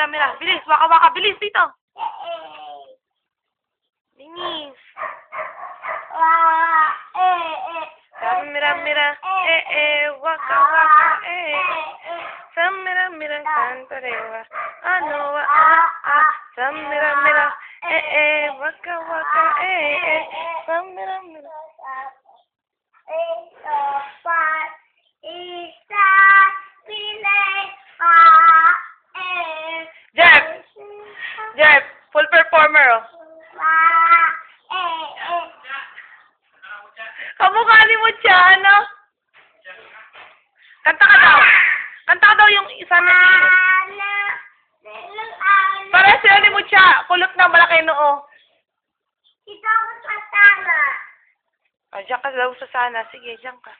camera. Bilis, waka-waka. Bilis, dito. Binis. Mira, waka-waka, Samira, cantarewa. Ano, Samira, waka-waka, Samira. Jeff, full performer, oh. Kamukha ni mo siya, ano? Kanta ka daw. Kanta ka daw yung isa na. Para sila ni mo siya. Kulot na malaki noo. Dito ako sa sala. Diyan ka daw sa sana. Sige, diyan ka.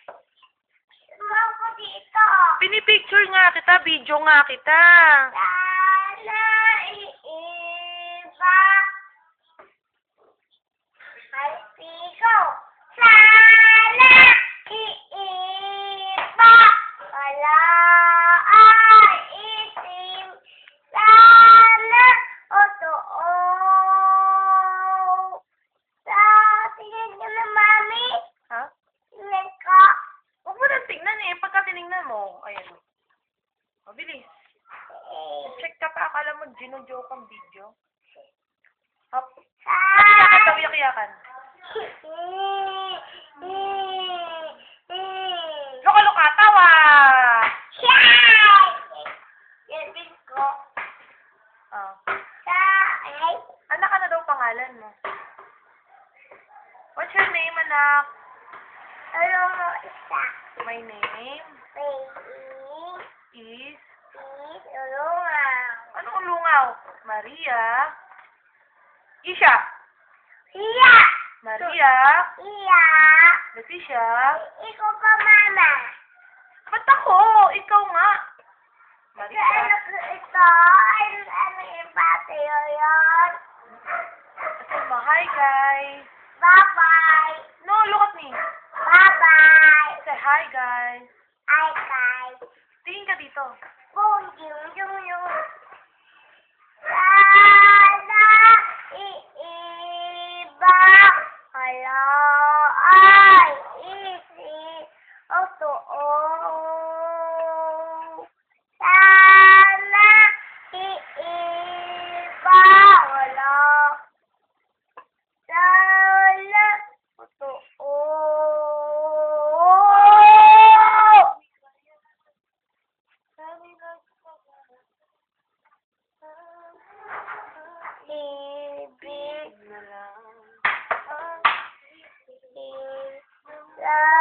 Ako dito. Pinipicture nga kita. Video nga kita. Sana iiba. Ay, pigo. Sana iiba. Wala ay isim. Sana otoo. Tingin ka na, Mami. Ha? Tingin ka. Huwag mo nang tingnan eh. Pagka tinignan mo. Ayan. Mabilis. Check ka pa. Akala mo gino-joke ang video. Hop. Kasi bakit daw yak-yakan? Loka-loka, tawa! Yan ko. Ah. Say. Anak, ano daw pangalan mo? What's your name, anak? Ano mo isa? My name Baby. is... Tulungan. Anong ulungaw? Maria. Isha. Iya. Maria. Iya. Leticia. Ikaw pa, Mama. Ba't ako? Ikaw nga. Maria. Ano ko ito? Ano yung pati yun? Say mo, hi guys. Bye-bye. No, look at me. Bye-bye. Say hi guys. Hi, guys. Tingin ka dito. Boom, yung. Sana iiba. Hala ay isi. Otoo. Sana iiba. Wala. Sana otoo. Ibig na lang ang isa.